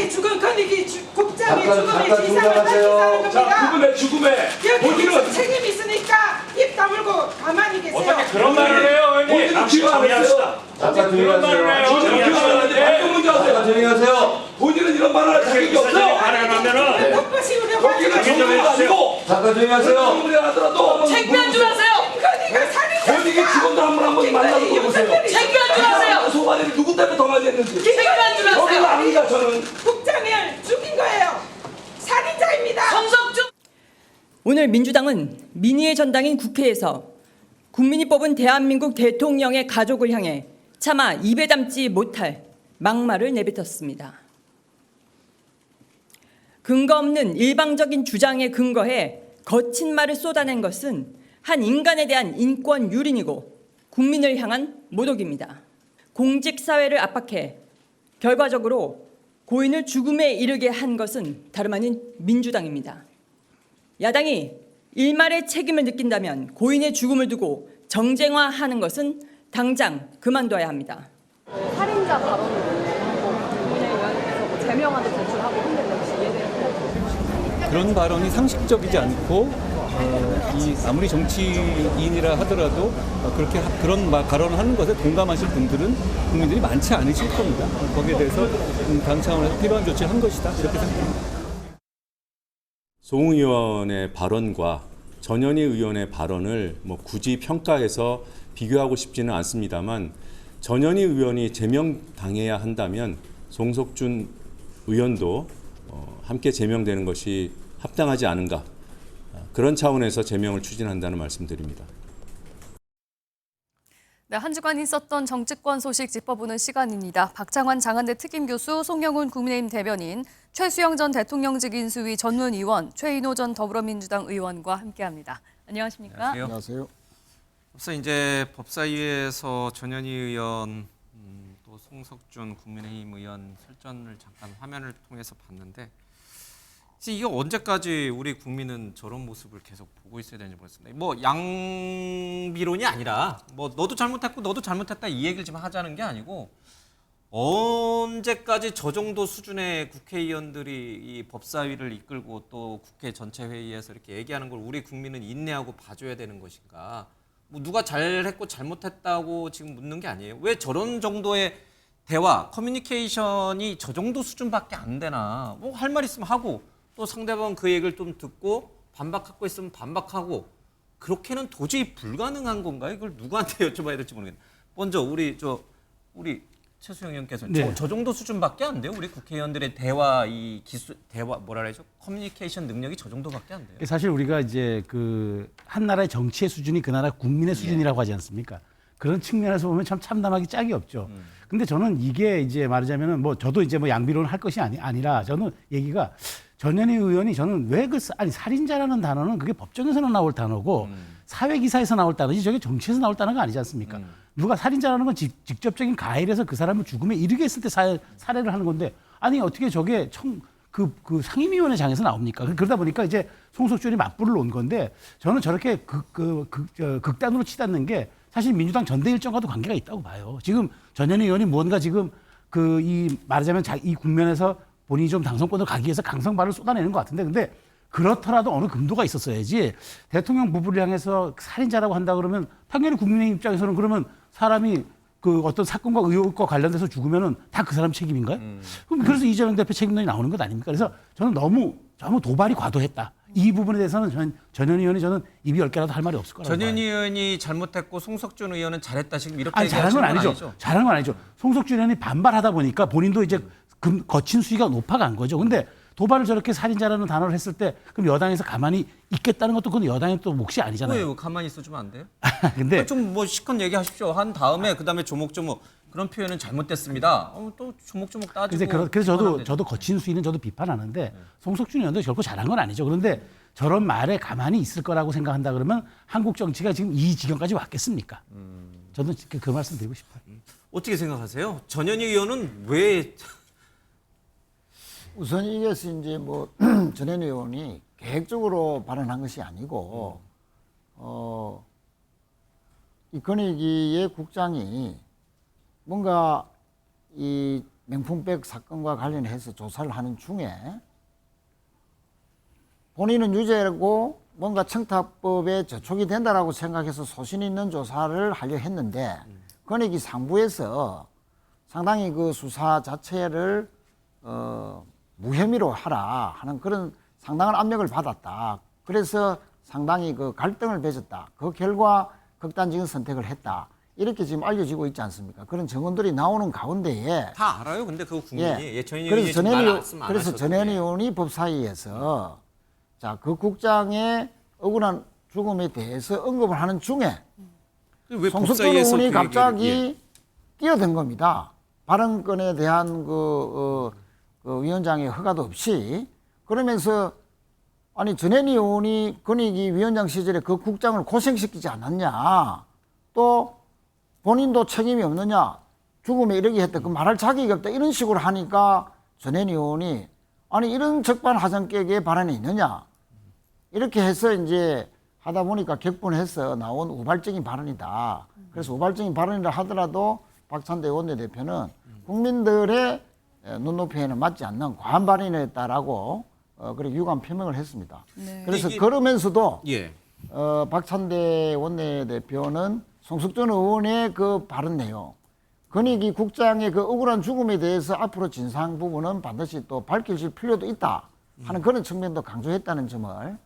국장이 죽은 권익이 국장의 죽음의 잠깐 진상을 중단하세요. 밝히자는 겁니다. 자, 그분의 죽음에 여기 본인은 책임 있으니까 입 다물고 가만히 계세요. 어떻게 그런 말을 해요, 의원님? 본인은 당시 기억 안 정리합시다. 잠깐 조용히 그런 말을 해요. 하세요. 본인은 기억 안 하는데 발동 문제 잠깐 하세요. 조용히 하세요. 본인은 이런 말을 할 자격이 기사들이 없어. 발언하면은 똑바시 우리 여기는 화장실 정부가 아니고 잠깐 조용히 하세요. 정부를 하더라도 책면 좀 하세요. 권익을 살인자. 본인이 직원들 한번 만나서 물어보세요. 책면 좀 하세요. 소관이를 누구 때문에 더 많이 했는지. 책면 좀 여기는 하세요. 아닙니다. 저는. 국장을 죽인 거예요. 살인자입니다. 성석준. 오늘 민주당은 민의의 전당인 국회에서 국민이 뽑은 대한민국 대통령의 가족을 향해 차마 입에 담지 못할 막말을 내뱉었습니다. 근거 없는 일방적인 주장에 근거해 거친 말을 쏟아낸 것은 한 인간에 대한 인권 유린이고 국민을 향한 모독입니다. 공직사회를 압박해 결과적으로 고인을 죽음에 이르게 한 것은 다름 아닌 민주당입니다. 야당이 일말의 책임을 느낀다면 고인의 죽음을 두고 정쟁화하는 것은 당장 그만둬야 합니다. 살인자 발언으로 국민의 의원께서 제명안도 제출하고 했는데 혹시 이해되세요? 그런 발언이 상식적이지 않고 아무리 정치인이라 하더라도 그렇게 그런 발언을 하는 것에 공감하실 분들은 국민들이 많지 않으실 겁니다. 거기에 대해서 당 차원에서 필요한 조치를 한 것이다 이렇게 생각합니다. 송 의원의 발언과 전현희 의원의 발언을 굳이 평가해서 비교하고 싶지는 않습니다만 전현희 의원이 제명당해야 한다면 송석준 의원도 함께 제명되는 것이 합당하지 않은가, 그런 차원에서 제명을 추진한다는 말씀드립니다. 네, 한 주간 있었던 정치권 소식 짚어보는 시간입니다. 박창환 장한대 특임교수, 송영훈 국민의힘 대변인, 최수영 전 대통령직 인수위 전문 의원, 최인호 전 더불어민주당 의원과 함께합니다. 안녕하십니까? 안녕하세요. 앞서 이제 법사위에서 전현희 의원 또 송석준 국민의힘 의원 설전을 잠깐 화면을 통해서 봤는데 이게 언제까지 우리 국민은 저런 모습을 계속 보고 있어야 되는지 모르겠습니다. 뭐 양비론이 아니라 뭐 너도 잘못했고 너도 잘못했다 이 얘기를 지금 하자는 게 아니고 언제까지 저 정도 수준의 국회의원들이 이 법사위를 이끌고 또 국회 전체 회의에서 이렇게 얘기하는 걸 우리 국민은 인내하고 봐줘야 되는 것인가? 뭐 누가 잘했고 잘못했다고 지금 묻는 게 아니에요. 왜 저런 정도의 대화, 커뮤니케이션이 저 정도 수준밖에 안 되나? 뭐 할 말 있으면 하고 또 상대방 그 얘기를 좀 듣고 반박하고 있으면 반박하고 그렇게는 도저히 불가능한 건가요? 이걸 누구한테 여쭤봐야 될지 모르겠네요. 먼저 우리 최수영 의원께서 네. 저 정도 수준밖에 안 돼요. 우리 국회의원들의 대화 이 기술 대화 뭐라 그러죠? 커뮤니케이션 능력이 저 정도밖에 안 돼요. 사실 우리가 이제 그 한 나라의 정치의 수준이 그 나라 국민의 수준이라고 하지 않습니까? 그런 측면에서 보면 참 참담하기 짝이 없죠. 근데 저는 이게 이제 말하자면은 뭐 저도 이제 뭐 양비론을 할 것이 아니라 저는 얘기가 전현희 의원이 저는 왜 아니 살인자라는 단어는 그게 법정에서는 나올 단어고 사회기사에서 나올 단어지 저게 정치에서 나올 단어가 아니지 않습니까? 누가 살인자라는 건 직접적인 가해를 해서 그 사람을 죽음에 이르게 했을 때 살해를 하는 건데 아니 어떻게 저게 그 상임위원회 장에서 나옵니까? 그러다 보니까 이제 송석준이 맞불을 놓은 건데 저는 저렇게 극단으로 치닫는 게 사실 민주당 전대 일정과도 관계가 있다고 봐요. 지금 전현희 의원이 무언가 지금 말하자면 이 국면에서 본인이 좀 당선권을 가기 위해서 강성발을 쏟아내는 것 같은데 근데 그렇더라도 어느 금도가 있었어야지 대통령 부부를 향해서 살인자라고 한다 그러면 당연히 국민의 입장에서는 그러면 사람이 그 어떤 사건과 의혹과 관련돼서 죽으면은 다 그 사람 책임인가요? 그럼 그래서 이재명 대표 책임론이 나오는 것 아닙니까? 그래서 저는 너무 도발이 과도했다. 이 부분에 대해서는 전현희 의원이 저는 입이 10개라도 할 말이 없을 거라고 봐요. 전현희 의원이 잘못했고 송석준 의원은 잘했다 지금 이렇게 아니 잘한 건 아니죠. 잘한 건 아니죠. 송석준 의원이 반발하다 보니까 본인도 이제 거친 수위가 높아간 거죠. 근데 도발을 저렇게 살인자라는 단어를 했을 때 그럼 여당에서 가만히 있겠다는 것도 그건 여당의 또 몫이 아니잖아요. 왜요? 가만히 있어주면 안 돼요? 근데 좀 뭐 시컷 얘기하십시오. 한 다음에 그다음에 조목조목 그런 표현은 잘못됐습니다. 또 조목조목 따지고. 그래서 저도 거친 수위는 저도 비판하는데 송석준 의원도 결코 잘한 건 아니죠. 그런데 저런 말에 가만히 있을 거라고 생각한다 그러면 한국 정치가 지금 이 지경까지 왔겠습니까? 저는 그 말씀 드리고 싶어요. 어떻게 생각하세요? 전현희 의원은 왜? 우선 이것이 이제 뭐 전현희 의원이 계획적으로 발언한 것이 아니고 이 권익위의 국장이 뭔가 이 명품백 사건과 관련해서 조사를 하는 중에 본인은 유죄고 뭔가 청탁법에 저촉이 된다라고 생각해서 소신 있는 조사를 하려 했는데 권익위 상부에서 상당히 그 수사 자체를 무혐의로 하라 하는 그런 상당한 압력을 받았다. 그래서 상당히 그 갈등을 빚었다. 그 결과 극단적인 선택을 했다. 이렇게 지금 알려지고 있지 않습니까? 그런 증언들이 나오는 가운데에 다 알아요. 근데 그거 국민이 그래서 전현희 의원이 법사위에서 자, 그 국장의 억울한 죽음에 대해서 언급을 하는 중에 송석준 의원이 갑자기 뛰어든 겁니다. 발언권에 대한 그 위원장의 허가도 없이 그러면서 아니 전현희 의원이 권익위 위원장 시절에 그 국장을 고생시키지 않았냐? 또 본인도 책임이 없느냐? 죽음에 이르게 했다. 그 말할 자격이 없다. 이런 식으로 하니까 전현희 의원이 아니 이런 적반하장격의 발언이 있느냐? 이렇게 해서 이제 하다 보니까 격분해서 나온 우발적인 발언이다. 그래서 우발적인 발언이라 하더라도 박찬대 원내대표는 국민들의 눈높이에는 맞지 않는 과한 발언이었다라고 그렇게 유감 표명을 했습니다. 네. 그래서 그러면서도 예. 박찬대 원내대표는 송석준 의원의 그 발언 내용, 권익위 국장의 그 억울한 죽음에 대해서 앞으로 진상 부분은 반드시 또 밝혀질 필요도 있다 하는 그런 측면도 강조했다는 점을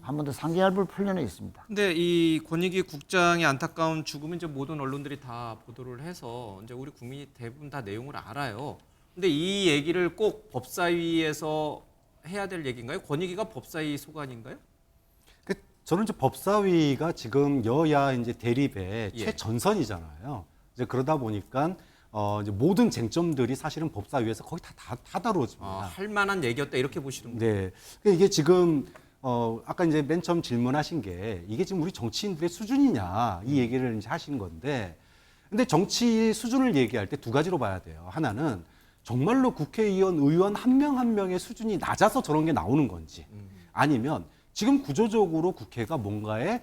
한 번 더 상기할 필요는 있습니다. 근데 이 권익위 국장의 안타까운 죽음은 이제 모든 언론들이 다 보도를 해서 이제 우리 국민이 대부분 다 내용을 알아요. 근데 이 얘기를 꼭 법사위에서 해야 될 얘기인가요? 권익위가 법사위 소관인가요? 저는 이제 법사위가 지금 여야 이제 대립의 예. 최전선이잖아요. 이제 그러다 보니까 이제 모든 쟁점들이 사실은 법사위에서 거의 다 다뤄집니다. 할 만한 얘기였다 이렇게 보시는 거예요? 네. 그러니까 이게 지금 아까 이제 맨 처음 질문하신 게 이게 지금 우리 정치인들의 수준이냐 이 얘기를 이제 하신 건데, 근데 정치 수준을 얘기할 때 두 가지로 봐야 돼요. 하나는 정말로 국회의원, 의원 한 명 한 명의 수준이 낮아서 저런 게 나오는 건지, 아니면 지금 구조적으로 국회가 뭔가에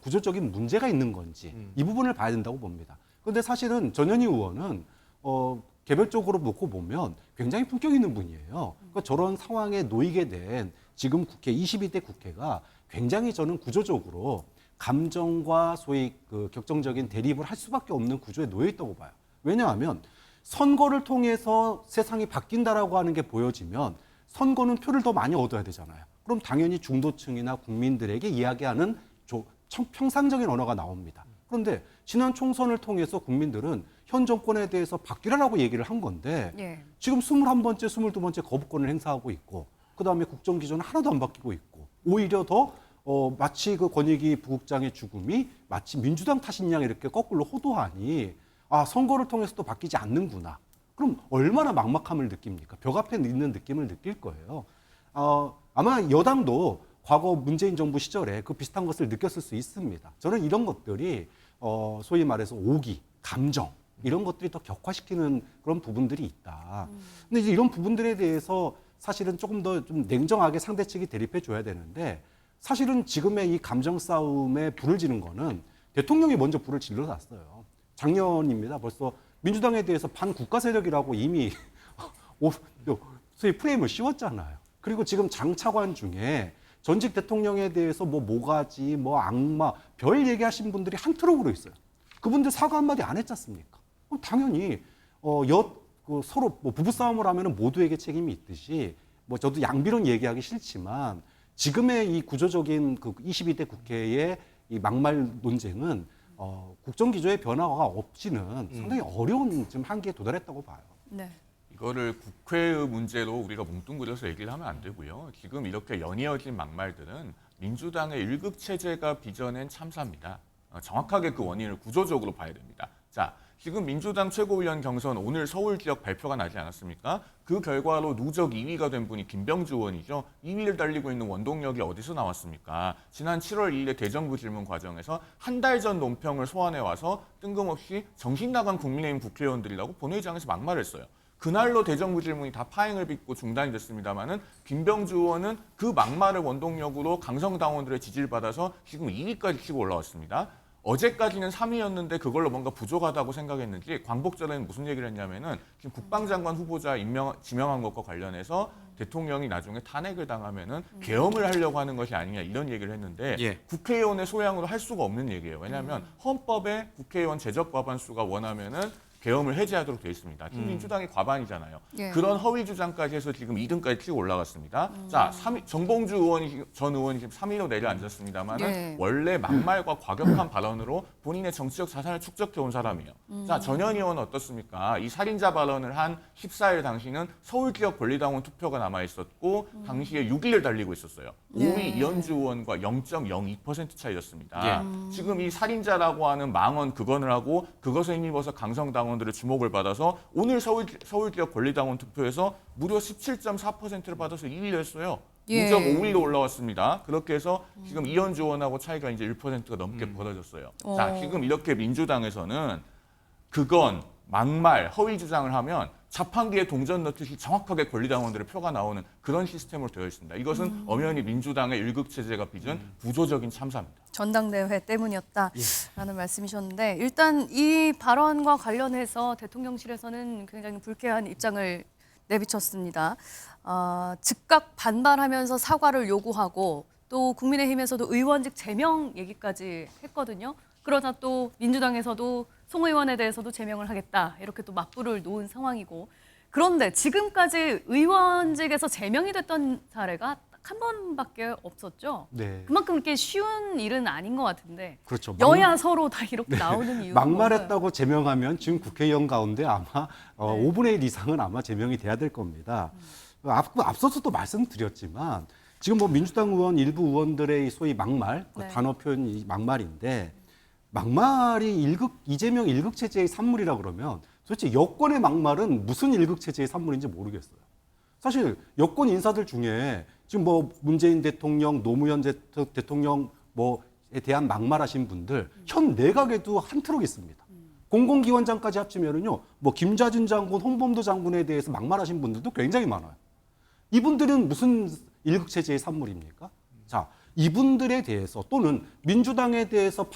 구조적인 문제가 있는 건지 이 부분을 봐야 된다고 봅니다. 그런데 사실은 전현희 의원은 개별적으로 놓고 보면 굉장히 품격 있는 분이에요. 그러니까 저런 상황에 놓이게 된 지금 국회 22대 국회가 굉장히 저는 구조적으로 감정과 소위 그 격정적인 대립을 할 수밖에 없는 구조에 놓여 있다고 봐요. 왜냐하면 선거를 통해서 세상이 바뀐다라고 하는 게 보여지면 선거는 표를 더 많이 얻어야 되잖아요. 그럼 당연히 중도층이나 국민들에게 이야기하는 평상적인 언어가 나옵니다. 그런데 지난 총선을 통해서 국민들은 현 정권에 대해서 바뀌라라고 얘기를 한 건데 예. 지금 21번째, 22번째 거부권을 행사하고 있고 그다음에 국정기조는 하나도 안 바뀌고 있고 오히려 더 마치 그 권익위 부국장의 죽음이 마치 민주당 탓인 양 이렇게 거꾸로 호도하니 아 선거를 통해서도 바뀌지 않는구나. 그럼 얼마나 막막함을 느낍니까? 벽 앞에 있는 느낌을 느낄 거예요. 아마 여당도 과거 문재인 정부 시절에 그 비슷한 것을 느꼈을 수 있습니다. 저는 이런 것들이 소위 말해서 오기, 감정 이런 것들이 더 격화시키는 그런 부분들이 있다. 근데 이제 이런 부분들에 대해서 사실은 조금 더 좀 냉정하게 상대 측이 대립해 줘야 되는데 사실은 지금의 이 감정 싸움에 불을 지른 거는 대통령이 먼저 불을 질러놨어요. 작년입니다. 벌써 민주당에 대해서 반국가 세력이라고 이미 소위 프레임을 씌웠잖아요. 그리고 지금 장 차관 중에 전직 대통령에 대해서 뭐 모가지, 뭐 악마, 별 얘기하신 분들이 한 트럭으로 있어요. 그분들 사과 한마디 안 했지 않습니까? 그럼 당연히 서로 뭐 부부싸움을 하면 모두에게 책임이 있듯이 뭐 저도 양비론 얘기하기 싫지만 지금의 이 구조적인 그 22대 국회의 이 막말 논쟁은 국정기조의 변화가 없이는 상당히 어려운 지금 한계에 도달했다고 봐요. 네. 이거를 국회의 문제로 우리가 뭉뚱그려서 얘기를 하면 안 되고요. 지금 이렇게 연이어진 막말들은 민주당의 1급 체제가 빚어낸 참사입니다. 정확하게 그 원인을 구조적으로 봐야 됩니다. 자, 지금 민주당 최고위원 경선 오늘 서울 지역 발표가 나지 않았습니까? 그 결과로 누적 2위가 된 분이 김병주 의원이죠. 2위를 달리고 있는 원동력이 어디서 나왔습니까? 지난 7월 2일에 대정부 질문 과정에서 한 달 전 논평을 소환해 와서 뜬금없이 정신 나간 국민의힘 국회의원들이라고 본회의장에서 막말했어요. 그날로 대정부 질문이 다 파행을 빚고 중단이 됐습니다마는 김병주 의원은 그 막말을 원동력으로 강성당원들의 지지를 받아서 지금 2위까지 치고 올라왔습니다. 어제까지는 3위였는데 그걸로 뭔가 부족하다고 생각했는지 광복절에는 무슨 얘기를 했냐면은 지금 국방장관 후보자 지명한 것과 관련해서 대통령이 나중에 탄핵을 당하면은 계엄을 하려고 하는 것이 아니냐 이런 얘기를 했는데 예. 국회의원의 소양으로 할 수가 없는 얘기예요. 왜냐하면 헌법에 국회의원 제적 과반 수가 원하면은 계엄을 해제하도록 되어 있습니다. 지금 민주당이 과반이잖아요. 예. 그런 그런 허위 주장까지 해서 지금 2등까지 치고 올라갔습니다. 자, 정봉주 전 의원이 지금 3위로 내려앉았습니다만 예. 원래 막말과 과격한 발언으로 본인의 정치적 자산을 축적해 온 사람이에요. 자, 전현 의원은 어떻습니까? 이 살인자 발언을 한 14일 당시는 서울 지역 권리당원 투표가 남아 있었고 당시에 6위를 달리고 있었어요. 네. 5위 이현주 의원과 0.02% 차이였습니다. 지금 이 살인자라고 하는 망언 그건을 하고 그것에 힘입어서 강성당원들의 주목을 받아서 오늘 서울 지역 권리당원 투표에서 무려 17.4%를 받아서 2위를 했어요. 예. 2.5위로 올라왔습니다. 그렇게 해서 지금 이현주 의원하고 차이가 이제 1%가 넘게 벌어졌어요. 자, 지금 이렇게 민주당에서는 그건 막말, 허위 주장을 하면 자판기에 동전 넣듯이 정확하게 권리당원들의 표가 나오는 그런 시스템으로 되어 있습니다. 이것은 엄연히 민주당의 일극체제가 빚은 구조적인 참사입니다. 전당대회 때문이었다라는 말씀이셨는데 일단 이 발언과 관련해서 대통령실에서는 굉장히 불쾌한 입장을 내비쳤습니다. 즉각 반발하면서 사과를 요구하고 또 국민의힘에서도 의원직 제명 얘기까지 했거든요. 그러자 또 민주당에서도 송 의원에 대해서도 제명을 하겠다 이렇게 또 맞불을 놓은 상황이고 그런데 지금까지 의원직에서 제명이 됐던 사례가 딱 한 번밖에 없었죠. 네. 그만큼 그렇게 쉬운 일은 아닌 것 같은데 그렇죠. 여야 서로 다 이렇게 나오는 이유가 막말했다고 제명하면 지금 국회의원 가운데 아마 5분의 1 이상은 아마 제명이 돼야 될 겁니다. 앞서서도 말씀드렸지만 지금 뭐 민주당 의원 일부 의원들의 소위 막말 네. 단어 표현이 막말인데 막말이 이재명 일극 체제의 산물이라 그러면 도대체 여권의 막말은 무슨 일극 체제의 산물인지 모르겠어요. 사실 여권 인사들 중에 지금 뭐 문재인 대통령, 노무현 대통령 뭐에 대한 막말하신 분들 현 내각에도 한 트럭 있습니다. 공공기관장까지 합치면은요, 뭐 김자진 장군, 홍범도 장군에 대해서 막말하신 분들도 굉장히 많아요. 이분들은 무슨 일극 체제의 산물입니까? 자, 이분들에 대해서 또는 민주당에 대해서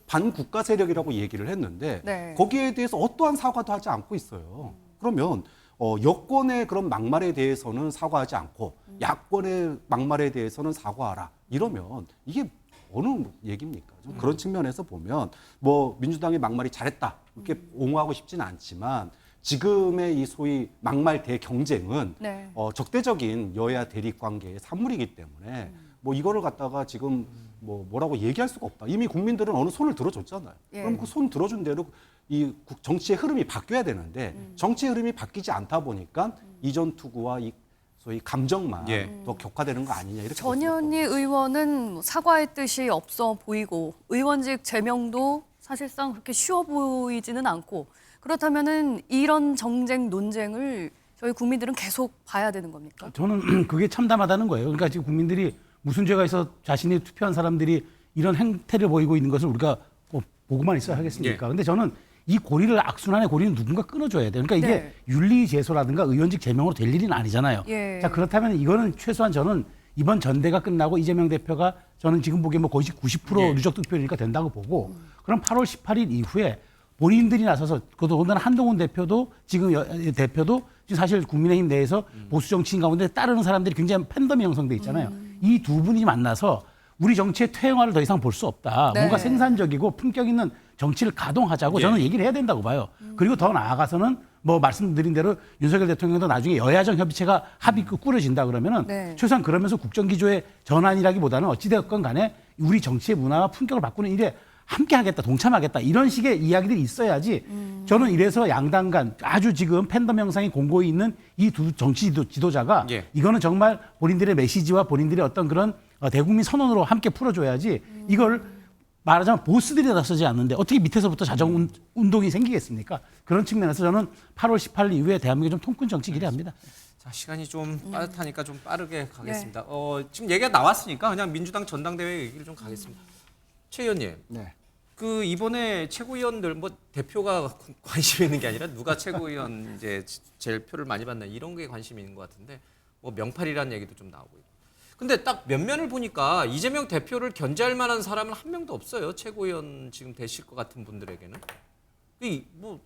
반국가 세력이라고 얘기를 했는데 네. 거기에 대해서 어떠한 사과도 하지 않고 있어요. 그러면 여권의 그런 막말에 대해서는 사과하지 않고 야권의 막말에 대해서는 사과하라. 이러면 이게 어느 얘기입니까? 좀 그런 측면에서 보면 뭐 민주당의 막말이 잘했다 이렇게 옹호하고 싶지는 않지만 지금의 이 소위 막말 대경쟁은 네. 적대적인 여야 대립 관계의 산물이기 때문에 뭐 이거를 갖다가 지금 뭐라고 얘기할 수가 없다. 이미 국민들은 어느 손을 들어줬잖아요. 예. 그럼 그 손 들어준 대로 이 정치의 흐름이 바뀌어야 되는데 정치의 흐름이 바뀌지 않다 보니까 이전 투구와 이 소위 감정만 더 격화되는 거 아니냐 이렇게 전현희 의원은 뭐 사과의 뜻이 없어 보이고 의원직 제명도 사실상 그렇게 쉬워 보이지는 않고 그렇다면은 이런 정쟁 논쟁을 저희 국민들은 계속 봐야 되는 겁니까? 저는 그게 참담하다는 거예요. 그러니까 지금 국민들이 무슨 죄가 있어 자신이 투표한 사람들이 이런 행태를 보이고 있는 것을 우리가 뭐 보고만 있어야 하겠습니까? 근데 저는 이 고리를 악순환의 고리는 누군가 끊어줘야 돼요. 그러니까 이게 네. 윤리제소라든가 의원직 제명으로 될 일은 아니잖아요. 예. 자 그렇다면 이거는 최소한 저는 이번 전대가 끝나고 이재명 대표가 저는 지금 보기에 뭐 거의 90% 누적 득표율이니까 된다고 보고 그럼 8월 18일 이후에 본인들이 나서서 그동안 한동훈 대표도 지금 대표도 지금 사실 국민의힘 내에서 보수 정치인 가운데 따르는 사람들이 굉장히 팬덤이 형성돼 있잖아요. 이 두 분이 만나서 우리 정치의 퇴행화를 더 이상 볼 수 없다. 네. 뭔가 생산적이고 품격 있는 정치를 가동하자고 저는 얘기를 해야 된다고 봐요. 그리고 더 나아가서는 뭐 말씀드린 대로 윤석열 대통령도 나중에 여야정 협의체가 꾸려진다 그러면은 네. 최소한 그러면서 국정기조의 전환이라기보다는 어찌되었건 간에 우리 정치의 문화와 품격을 바꾸는 일에 함께하겠다, 동참하겠다 이런 식의 이야기들이 있어야지 저는 이래서 양당 간 아주 지금 팬덤 형상이 공고히 있는 이 두 정치 지도자가 이거는 정말 본인들의 메시지와 본인들의 어떤 그런 대국민 선언으로 함께 풀어줘야지 이걸 말하자면 보스들이 나서지 않는데 어떻게 밑에서부터 자정 운동이 생기겠습니까? 그런 측면에서 저는 8월 18일 이후에 대한민국이 좀 통큰 정치 기대합니다. 자, 시간이 좀 빠듯하니까 좀 빠르게 가겠습니다. 지금 얘기가 나왔으니까 그냥 민주당 전당대회 얘기를 좀 가겠습니다. 최 의원님, 그 이번에 최고위원들 뭐 대표가 관심 있는 게 아니라 누가 최고위원 이제 제일 표를 많이 받나 이런 게 관심이 있는 것 같은데 뭐 명팔이라는 얘기도 좀 나오고 있고. 근데 딱 면면을 보니까 이재명 대표를 견제할 만한 사람은 한 명도 없어요. 최고위원 지금 되실 것 같은 분들에게는. 뭐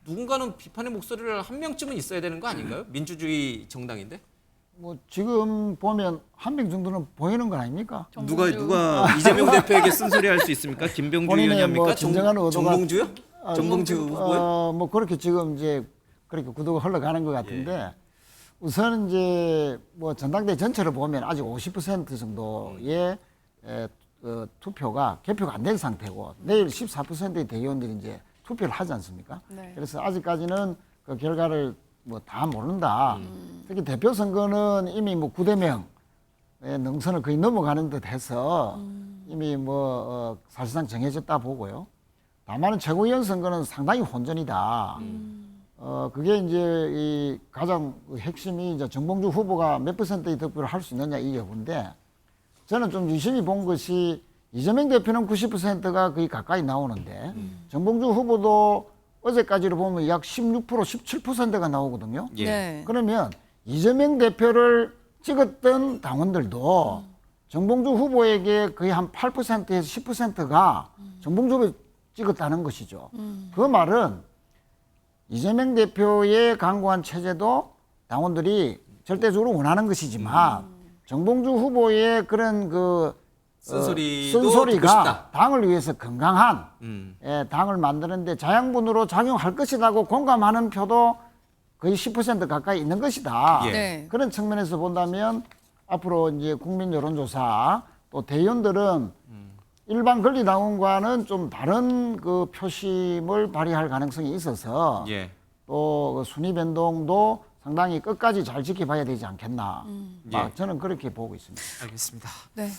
누군가는 비판의 목소리를 한 명쯤은 있어야 되는 거 아닌가요? 민주주의 정당인데. 뭐 지금 보면 한 명 정도는 보이는 건 아닙니까? 누가 이재명 대표에게 쓴소리 할 수 있습니까? 김병주 의원이 본인의 합니까? 뭐 진정한 의도가 정봉주요? 정봉주 후보요? 뭐 그렇게 지금 이제 그렇게 구도가 흘러가는 것 같은데 우선 이제 뭐 전당대 전체를 보면 아직 50% 정도의 투표가 개표가 안 된 상태고 내일 14%의 대의원들이 이제 투표를 하지 않습니까? 네. 그래서 아직까지는 그 결과를 뭐 다 모른다. 특히 대표 선거는 이미 뭐 9대 명의 능선을 거의 넘어가는 듯 해서 이미 뭐 사실상 정해졌다 보고요. 다만 최고위원 선거는 상당히 혼전이다. 그게 이제 이 가장 핵심이 이제 정봉주 후보가 몇 %의 득표를 할 수 있느냐 이 여부인데 저는 좀 유심히 본 것이 이재명 대표는 90%가 거의 가까이 나오는데 정봉주 후보도 어제까지로 보면 약 16%, 17%가 나오거든요. 네. 그러면 이재명 대표를 찍었던 당원들도 정봉주 후보에게 거의 한 8%에서 10%가 정봉주 후보를 찍었다는 것이죠. 그 말은 이재명 대표의 강구한 체제도 당원들이 절대적으로 원하는 것이지만 정봉주 후보의 그런 그 쓴소리가 당을 위해서 건강한 당을 만드는데 자양분으로 작용할 것이라고 공감하는 표도 거의 10% 가까이 있는 것이다. 네. 그런 측면에서 본다면 앞으로 이제 국민 여론조사 또 대의원들은 일반 권리당원과는 좀 다른 그 표심을 발휘할 가능성이 있어서 또 그 순위 변동도 상당히 끝까지 잘 지켜봐야 되지 않겠나. 저는 그렇게 보고 있습니다. 알겠습니다. 네.